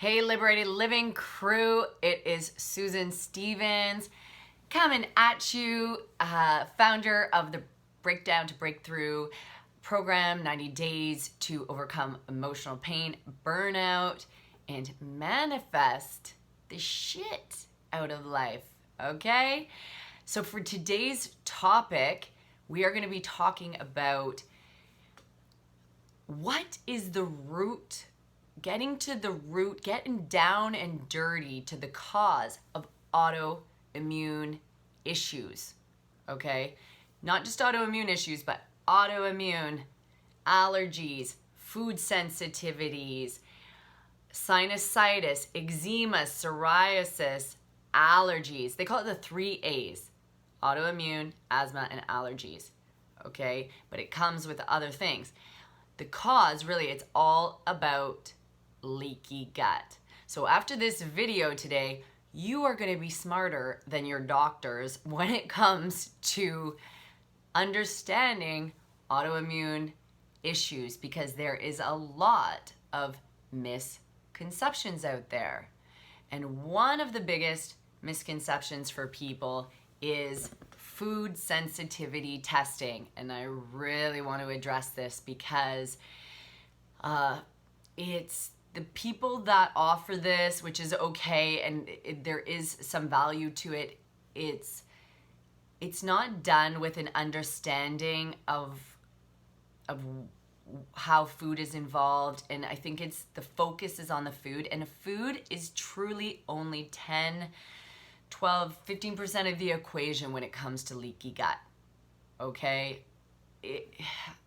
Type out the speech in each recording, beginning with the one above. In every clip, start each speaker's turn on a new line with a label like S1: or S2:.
S1: Hey, Liberated Living crew, it is Susan Stevens coming at you, founder of the Breakdown to Breakthrough program, 90 days to overcome emotional pain, burnout, and manifest the shit out of life, okay? So for today's topic, we are going to be talking about what is the root, getting to the root, getting down and dirty to the cause of autoimmune issues, okay? Not just autoimmune issues, but autoimmune, allergies, food sensitivities, sinusitis, eczema, psoriasis, allergies. They call it the 3 A's, autoimmune, asthma, and allergies, okay? But it comes with other things. The cause, really, it's all about leaky gut. So after this video today, you are going to be smarter than your doctors when it comes to understanding autoimmune issues, because there is a lot of misconceptions out there. And one of the biggest misconceptions for people is food sensitivity testing. And I really want to address this because it's the people that offer this, which is okay, and there is some value to it. It's not done with an understanding of how food is involved, and I think it's the focus is on the food, and food is truly only 10, 12, 15% of the equation when it comes to leaky gut, okay?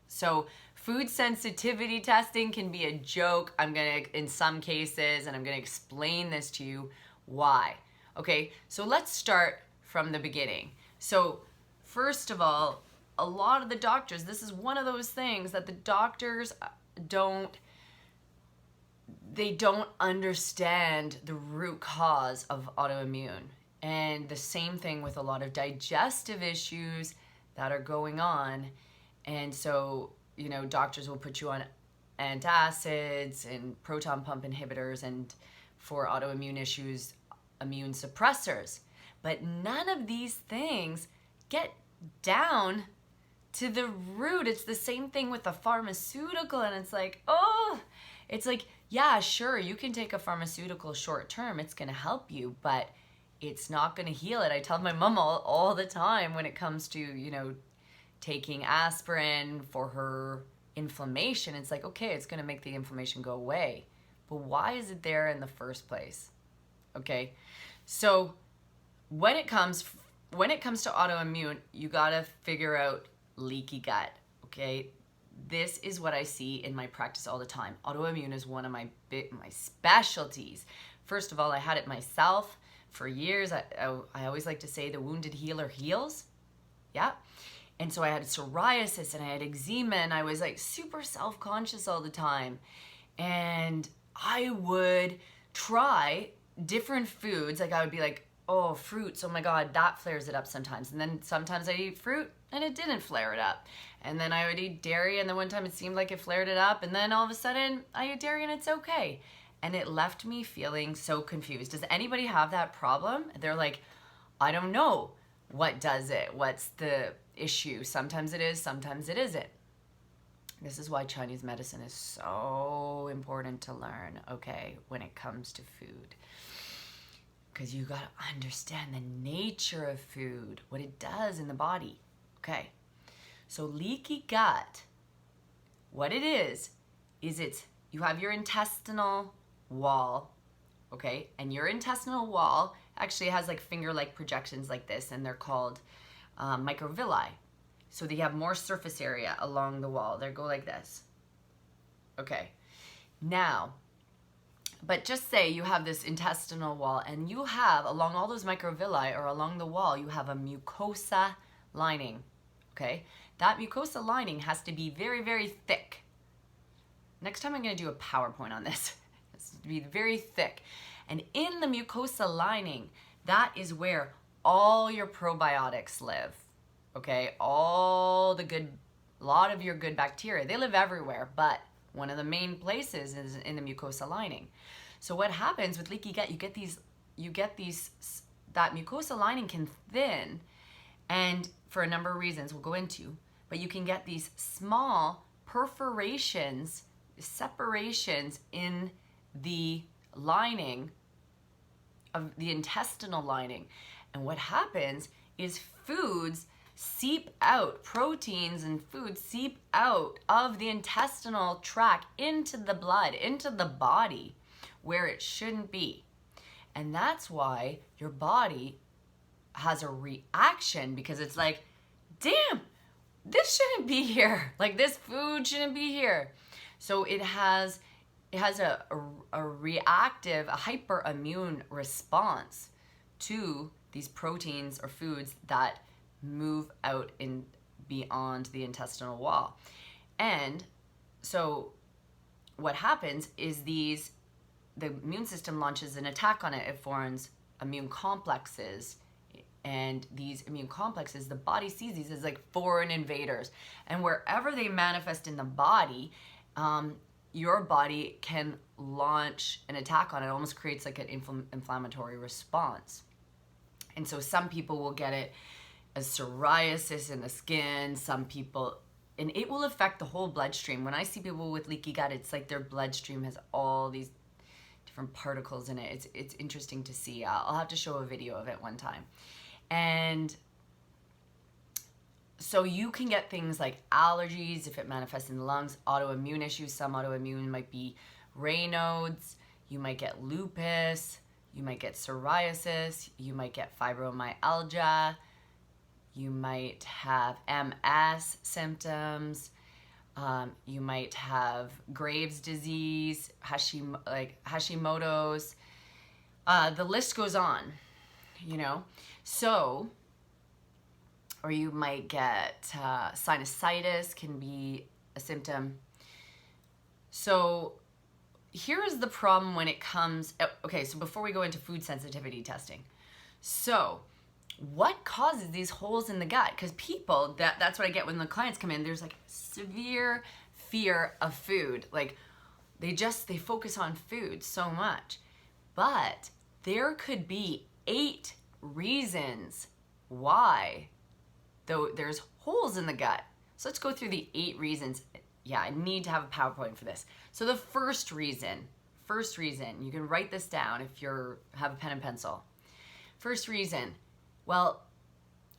S1: So food sensitivity testing can be a joke. I'm gonna, in some cases, and I'm gonna explain this to you why. Okay, so let's start from the beginning. So first of all, a lot of the doctors, this is one of those things that the doctors don't understand the root cause of autoimmune. And the same thing with a lot of digestive issues that are going on. And so, you know, doctors will put you on antacids and proton pump inhibitors, and for autoimmune issues, immune suppressors. But none of these things get down to the root. It's the same thing with a pharmaceutical, and it's like, yeah, sure, you can take a pharmaceutical short term, it's gonna help you, but it's not gonna heal it. I tell my mom all the time when it comes to, you know, taking aspirin for her inflammation, it's like, okay, it's gonna make the inflammation go away, but why is it there in the first place? Okay, so when it comes to autoimmune, you gotta figure out leaky gut, okay? This is what I see in my practice all the time. Autoimmune is one of my specialties. First of all, I had it myself for years. I always like to say the wounded healer heals, yeah? And so I had psoriasis and I had eczema, and I was like super self-conscious all the time. And I would try different foods. Like I would be like, oh, fruits, oh my God, that flares it up sometimes. And then sometimes I'd eat fruit and it didn't flare it up. And then I would eat dairy, and then one time it seemed like it flared it up. And then all of a sudden I eat dairy and it's okay. And it left me feeling so confused. Does anybody have that problem? They're like, I don't know what does it. What's the issue? Sometimes it is, sometimes it isn't. This is why Chinese medicine is so important to learn, okay, when it comes to food. Because you gotta understand the nature of food, what it does in the body, okay? So leaky gut, what it is you have your intestinal wall, okay? And your intestinal wall actually has like finger-like projections like this, and they're called microvilli. So they have more surface area along the wall. They go like this, okay? Now, but just say you have this intestinal wall, and you have, along all those microvilli or along the wall, you have a mucosa lining, okay? That mucosa lining has to be very, very thick. Next time I'm gonna do a PowerPoint on this. It's to be very thick. And in the mucosa lining, that is where all your probiotics live, okay? All the good, a lot of your good bacteria, they live everywhere, but one of the main places is in the mucosa lining. So what happens with leaky gut, that mucosa lining can thin, and for a number of reasons we'll go into, but you can get these small perforations, separations in the lining of the intestinal lining. And what happens is foods seep out, proteins and foods seep out of the intestinal tract into the blood, into the body, where it shouldn't be. And that's why your body has a reaction, because it's like, damn, this shouldn't be here. Like, this food shouldn't be here. So it has a reactive, a hyperimmune response to these proteins or foods that move out in beyond the intestinal wall. And so what happens is the immune system launches an attack on it. It forms immune complexes, and these immune complexes, the body sees these as like foreign invaders, and wherever they manifest in the body, your body can launch an attack on it. It almost creates like an inflammatory response. And so some people will get it as psoriasis in the skin, some people, and it will affect the whole bloodstream. When I see people with leaky gut, it's like their bloodstream has all these different particles in it. It's interesting to see. I'll have to show a video of it one time. And so you can get things like allergies if it manifests in the lungs, autoimmune issues. Some autoimmune might be Raynaud's, you might get lupus, you might get psoriasis, you might get fibromyalgia, you might have MS symptoms, you might have Graves' disease, Hashimoto's. The list goes on, you know. So, or you might get sinusitis can be a symptom. So here is the problem when it comes, okay, so before we go into food sensitivity testing. So what causes these holes in the gut? Because people, that's what I get when the clients come in, there's like severe fear of food. Like they focus on food so much. But there could be 8 reasons why though there's holes in the gut. So let's go through the 8 reasons. Yeah, I need to have a PowerPoint for this. So the first reason, you can write this down if you have a pen and pencil. First reason, well,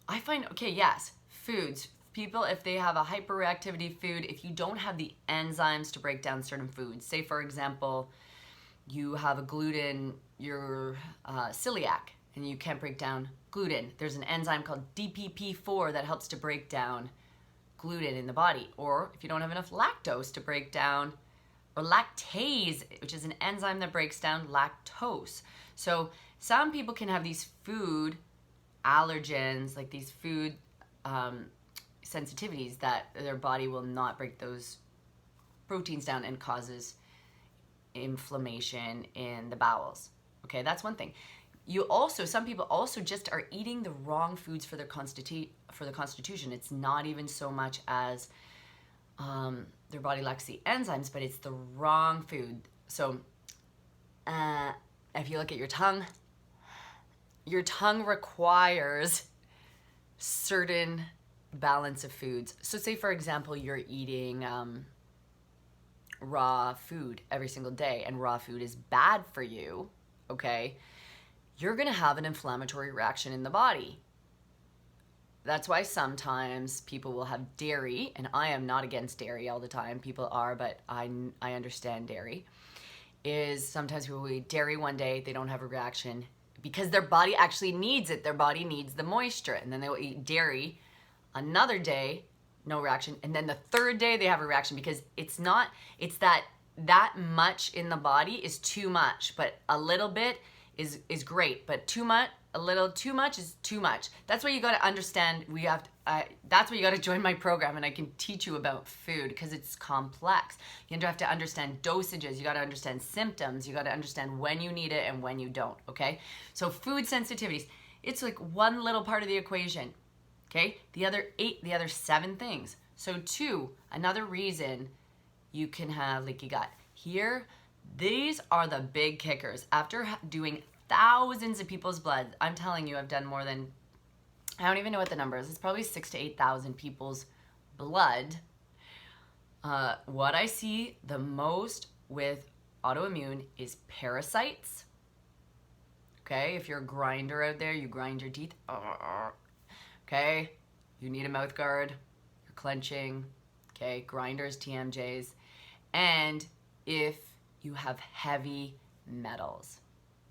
S1: I find, okay, yes, foods. People, if they have a hyperreactivity food, if you don't have the enzymes to break down certain foods, say for example, you have a gluten, you're celiac, and you can't break down gluten. There's an enzyme called DPP4 that helps to break down gluten in the body. Or if you don't have enough lactose to break down, or lactase, which is an enzyme that breaks down lactose. So some people can have these food allergens, like these food sensitivities that their body will not break those proteins down and causes inflammation in the bowels. Okay, that's one thing. Some people also just are eating the wrong foods for their constitution. It's not even so much as their body lacks the enzymes, but it's the wrong food. So if you look at your tongue requires certain balance of foods. So say for example, you're eating raw food every single day, and raw food is bad for you, okay? You're gonna have an inflammatory reaction in the body. That's why sometimes people will have dairy, and I am not against dairy all the time. People are, but I understand dairy. Is sometimes people will eat dairy one day, they don't have a reaction because their body actually needs it. Their body needs the moisture, and then they will eat dairy another day, no reaction, and then the third day they have a reaction because it's that much in the body is too much, but a little bit is great, but too much is too much. That's why you got to understand. That's why you got to join my program, and I can teach you about food because it's complex. You have to understand dosages. You got to understand symptoms. You got to understand when you need it and when you don't. Okay, so food sensitivities. It's like one little part of the equation. Okay, the other 7 things. So another reason you can have leaky gut. Here, These are the big kickers. After doing thousands of people's blood, I'm telling you, I've done more than, I don't even know what the number is. It's probably 6,000 to 8,000 people's blood. What I see the most with autoimmune is parasites. Okay, if you're a grinder out there, you grind your teeth. Okay, you need a mouth guard. You're clenching. Okay, grinders, TMJs. And if you have heavy metals.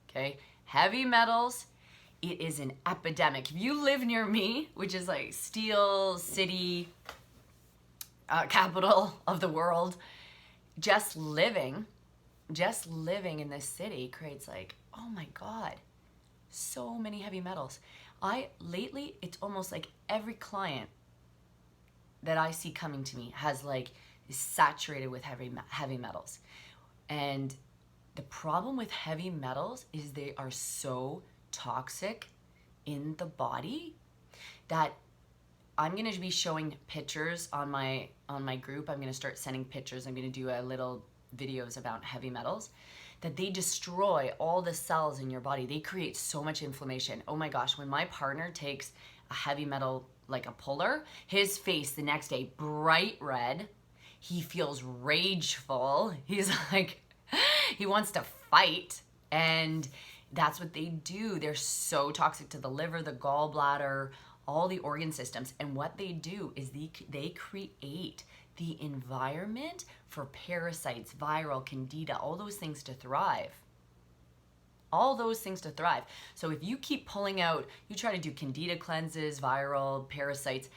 S1: Okay, heavy metals, it is an epidemic. If you live near me, which is like Steel City, capital of the world, just living in this city creates like, oh my God, so many heavy metals. Lately, it's almost like every client that I see coming to me has like, is saturated with heavy metals. And the problem with heavy metals is they are so toxic in the body that I'm going to be showing pictures on my group. I'm going to start sending pictures. I'm going to do a little videos about heavy metals, that they destroy all the cells in your body. They create so much inflammation. Oh my gosh, when my partner takes a heavy metal, like a puller, his face the next day, bright red. He feels rageful. He's like, he wants to fight. And that's what they do. They're so toxic to the liver, the gallbladder, all the organ systems. And what they do is they create the environment for parasites, viral, candida, all those things to thrive. All those things to thrive. So if you keep pulling out, you try to do candida cleanses, viral, parasites,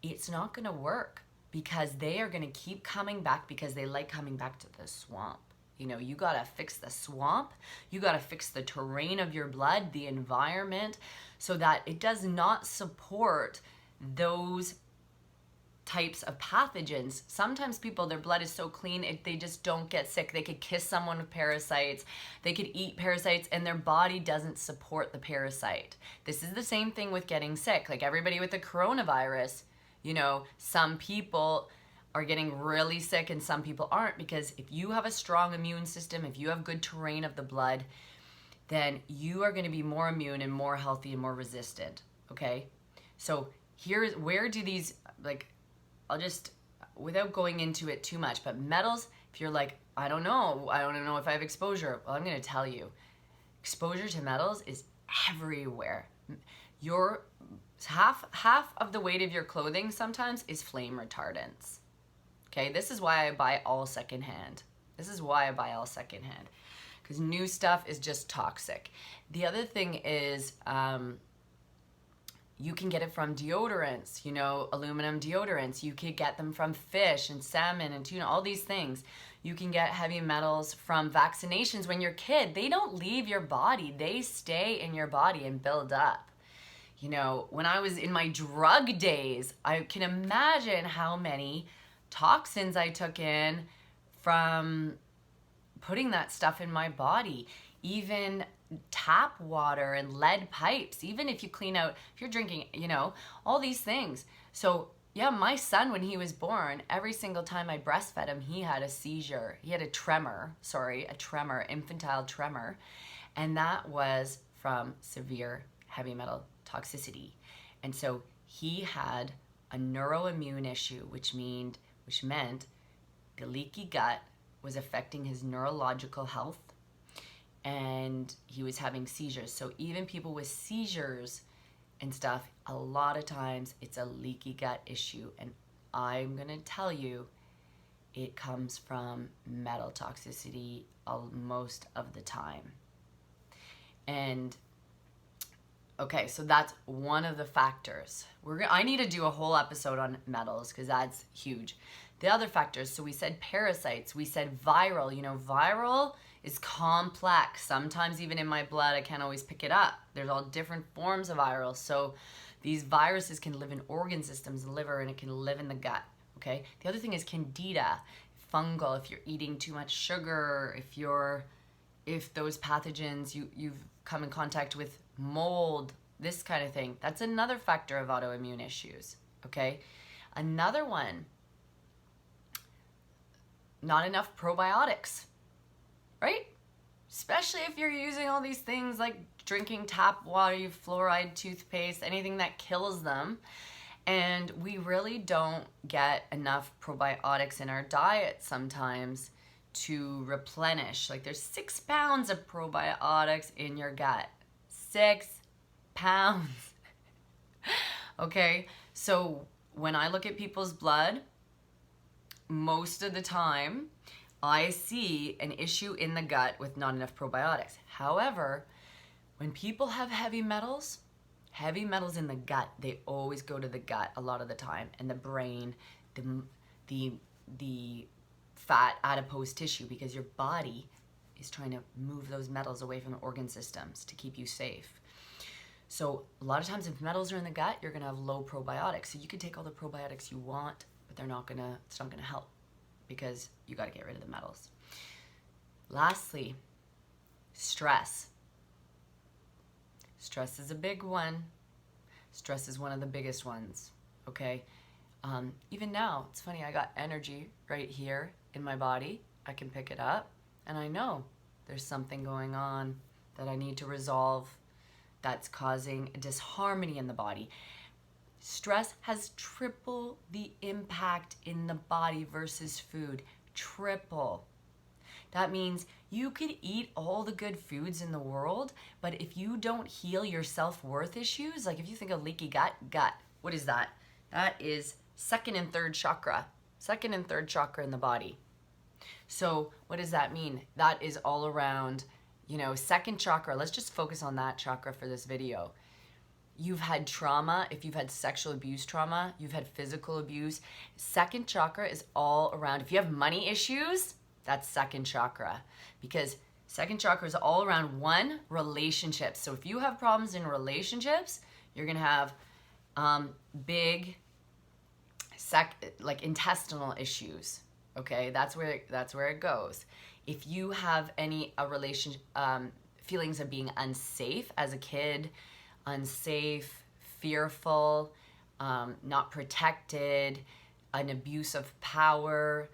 S1: it's not going to work, because they are going to keep coming back, because they like coming back to the swamp. You know, you got to fix the swamp. You got to fix the terrain of your blood, the environment, so that it does not support those types of pathogens. Sometimes people, their blood is so clean, they just don't get sick. They could kiss someone with parasites. They could eat parasites, and their body doesn't support the parasite. This is the same thing with getting sick. Like everybody with the coronavirus, you know, some people are getting really sick and some people aren't, because if you have a strong immune system, if you have good terrain of the blood, then you are going to be more immune and more healthy and more resistant. Okay, so here's where do these, like, I'll just, without going into it too much, but metals, if you're like, I don't know if I have exposure, well, I'm going to tell you, exposure to metals is everywhere. Your half of the weight of your clothing sometimes is flame retardants. Okay, this is why I buy all secondhand. Because new stuff is just toxic. The other thing is, you can get it from deodorants, you know, aluminum deodorants. You could get them from fish and salmon and tuna, all these things. You can get heavy metals from vaccinations when you're a kid. They don't leave your body. They stay in your body and build up. You know, when I was in my drug days, I can imagine how many toxins I took in from putting that stuff in my body. Even tap water and lead pipes, even if you clean out, if you're drinking, you know, all these things. So yeah, my son, when he was born, every single time I breastfed him, he had a seizure. He had a tremor, infantile tremor. And that was from severe heavy metal toxicity. And so he had a neuro-immune issue, which meant the leaky gut was affecting his neurological health, and he was having seizures. So even people with seizures and stuff, a lot of times it's a leaky gut issue. And I'm gonna tell you, it comes from metal toxicity most of the time. And okay, so that's one of the factors. I need to do a whole episode on metals, because that's huge. The other factors, so we said parasites, we said viral. You know, viral is complex. Sometimes even in my blood, I can't always pick it up. There's all different forms of viral. So these viruses can live in organ systems, the liver, and it can live in the gut, okay? The other thing is candida, fungal, if you're eating too much sugar, if those pathogens, you've come in contact with mold, this kind of thing. That's another factor of autoimmune issues, okay? Another one, not enough probiotics. right? Especially if you're using all these things like drinking tap water, fluoride toothpaste, anything that kills them. And we really don't get enough probiotics in our diet sometimes to replenish. Like there's 6 pounds of probiotics in your gut. 6 pounds. Okay, so when I look at people's blood, most of the time I see an issue in the gut with not enough probiotics. However, when people have heavy metals in the gut, they always go to the gut a lot of the time, and the brain, the fat adipose tissue, because your body is trying to move those metals away from the organ systems to keep you safe. So a lot of times if metals are in the gut, you're gonna have low probiotics. So you can take all the probiotics you want, but it's not gonna help because you gotta get rid of the metals. Lastly, stress. Stress is a big one. Stress is one of the biggest ones, okay? Even now, it's funny, I got energy right here in my body. I can pick it up, and I know there's something going on that I need to resolve that's causing a disharmony in the body. Stress has triple the impact in the body versus food. Triple. That means you could eat all the good foods in the world, but if you don't heal your self-worth issues, like if you think of leaky gut, what is that? That is second and third chakra in the body. So what does that mean? That is all around, second chakra. Let's just focus on that chakra for this video. You've had trauma, if you've had sexual abuse trauma, you've had physical abuse. Second chakra is all around. If you have money issues, that's second chakra, because second chakra is all around one, relationships. So if you have problems in relationships, you're gonna have big intestinal issues. Okay, that's where it goes. If you have any feelings of being unsafe as a kid, unsafe, fearful, not protected, an abuse of power,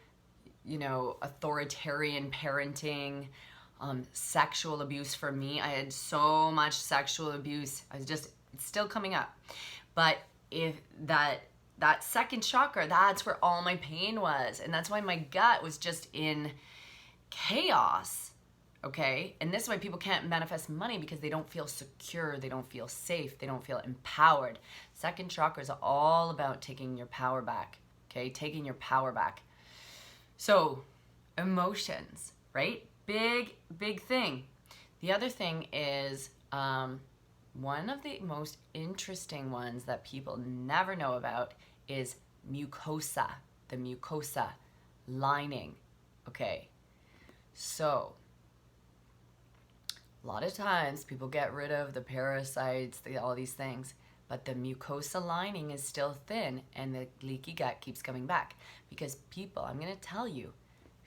S1: authoritarian parenting, sexual abuse. For me, I had so much sexual abuse. It's still coming up. But if that second chakra, that's where all my pain was. And that's why my gut was just in chaos. Okay? And this is why people can't manifest money, because they don't feel secure, they don't feel safe, they don't feel empowered. Second chakra is all about taking your power back. Okay? Taking your power back. So, emotions, right? Big thing. The other thing is, one of the most interesting ones that people never know about is mucosa, the mucosa lining. Okay, so a lot of times people get rid of the parasites, all these things, but the mucosa lining is still thin, and the leaky gut keeps coming back. Because people, I'm gonna tell you,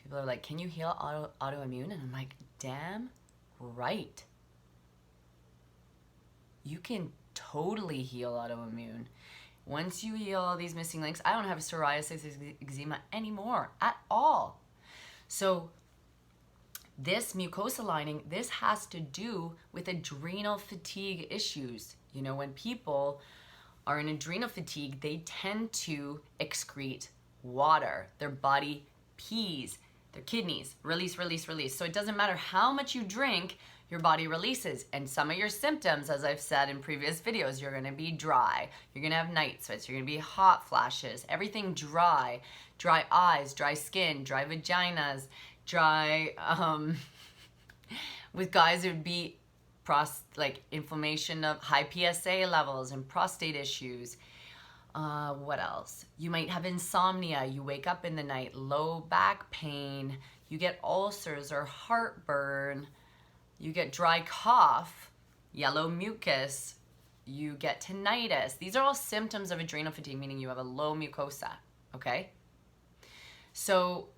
S1: people are like, can you heal autoimmune? And I'm like, damn right. You can totally heal autoimmune. Once you heal all these missing links, I don't have psoriasis, eczema anymore at all. So this mucosa lining, this has to do with adrenal fatigue issues. When people are in adrenal fatigue, they tend to excrete water. Their body pees, their kidneys release. So it doesn't matter how much you drink, your body releases. And some of your symptoms, as I've said in previous videos, you're gonna be dry, you're gonna have night sweats, you're gonna be hot flashes, everything dry eyes, dry skin, dry vaginas, dry, with guys it would be inflammation of high PSA levels and prostate issues. What else? You might have insomnia, you wake up in the night, low back pain, you get ulcers or heartburn, you get dry cough, yellow mucus, you get tinnitus. These are all symptoms of adrenal fatigue, meaning you have a low mucosa, okay? So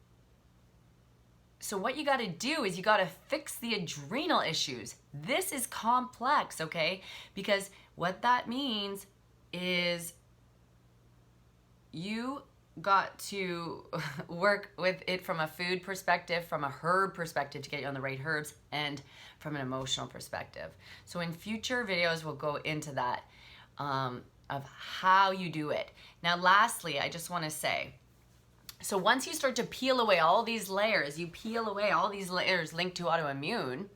S1: what you gotta do is you gotta fix the adrenal issues. This is complex, okay? Because what that means is you got to work with it from a food perspective, from a herb perspective to get you on the right herbs, and from an emotional perspective. So in future videos, we'll go into that of how you do it. Now, lastly, I just want to say, so once you start to peel away all these layers, you peel away all these layers linked to autoimmune,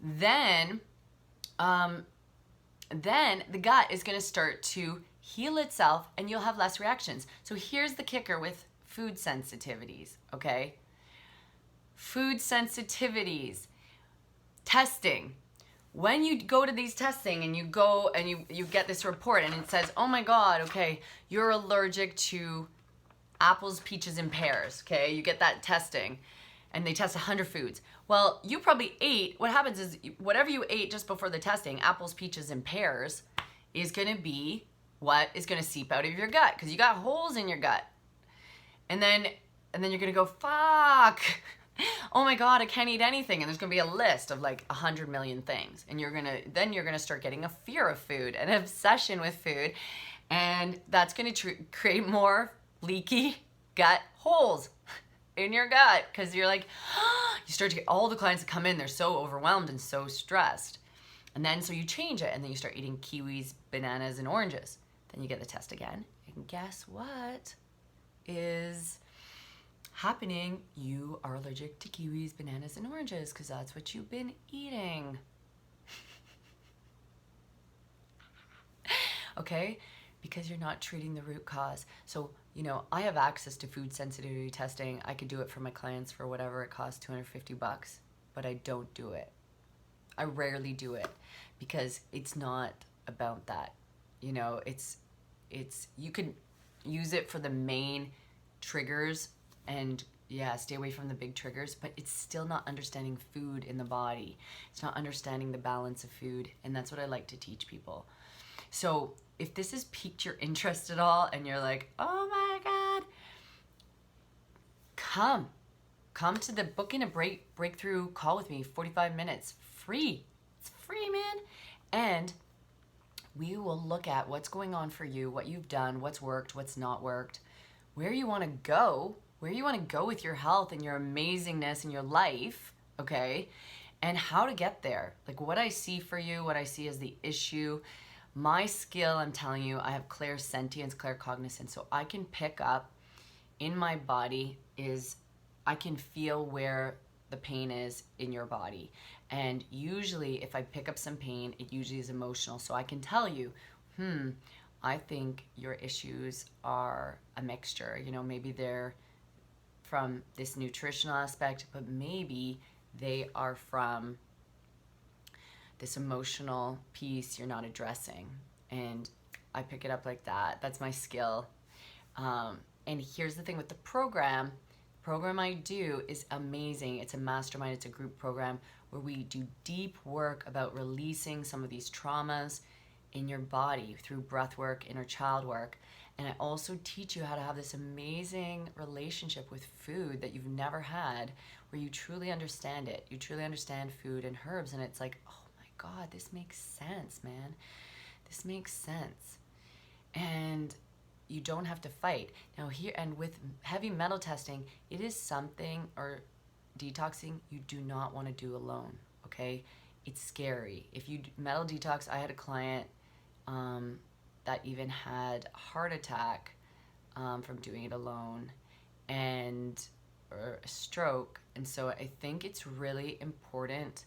S1: then the gut is going to start to heal itself and you'll have less reactions. So here's the kicker with food sensitivities, okay? Food sensitivities, testing. When you go to these testing and you go and you get this report and it says, oh my God, okay, you're allergic to apples, peaches, and pears, okay? You get that testing and they test 100 foods. Well, you probably ate, what happens is whatever you ate just before the testing, apples, peaches, and pears, is gonna be what is gonna seep out of your gut because you got holes in your gut. And then you're gonna go, fuck, oh my God, I can't eat anything. And there's gonna be a list of like 100 million things. And then you're gonna start getting a fear of food, an obsession with food. And that's gonna create more leaky gut holes in your gut because you're like, you start to get all the clients that come in, they're so overwhelmed and so stressed. And then so you change it and then you start eating kiwis, bananas, and oranges. Then you get the test again. And guess what is happening? You are allergic to kiwis, bananas, and oranges because that's what you've been eating. Okay? Because you're not treating the root cause. So, you know, I have access to food sensitivity testing. I could do it for my clients for whatever it costs, $250, but I don't do it. I rarely do it because it's not about that. You know, it's you can use it for the main triggers and yeah, stay away from the big triggers, but it's still not understanding food in the body. It's not understanding the balance of food, and that's what I like to teach people. So if this has piqued your interest at all and you're like, oh my God, come to the booking a breakthrough call with me, 45 minutes, free. It's free, man. And we will look at what's going on for you, what you've done, what's worked, what's not worked, where you want to go with your health and your amazingness and your life, okay? And how to get there. Like what I see for you, what I see as the issue. My skill, I'm telling you, I have clairsentience, claircognizance, so I can pick up in my body I can feel where the pain is in your body. And usually if I pick up some pain, it usually is emotional. So I can tell you, I think your issues are a mixture. You know, maybe they're from this nutritional aspect, but maybe they are from this emotional piece you're not addressing. And I pick it up like that. That's my skill. And here's the thing with the program I do is amazing. It's a mastermind, it's a group program where we do deep work about releasing some of these traumas in your body through breath work, inner child work. And I also teach you how to have this amazing relationship with food that you've never had, where you truly understand it. You truly understand food and herbs, and it's like, oh my God, this makes sense, man. This makes sense. And you don't have to fight. Now here, and with heavy metal testing, it is something, or detoxing, you do not want to do alone, okay? It's scary. If you metal detox, I had a client that even had a heart attack from doing it alone, or a stroke. And so I think it's really important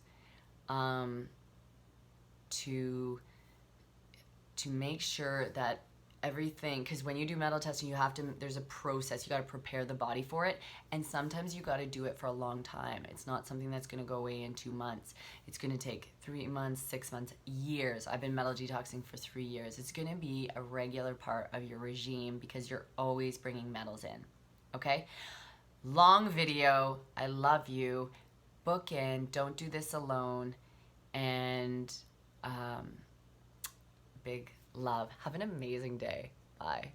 S1: to make sure that everything, because when you do metal testing, there's a process. You got to prepare the body for it, and sometimes you got to do it for a long time. It's not something that's going to go away in 2 months. It's going to take 3 months, 6 months, years. I've been metal detoxing for 3 years. It's going to be a regular part of your regime because you're always bringing metals in, okay? Long video. I love you. Book in. Don't do this alone. And big love. Have an amazing day. Bye.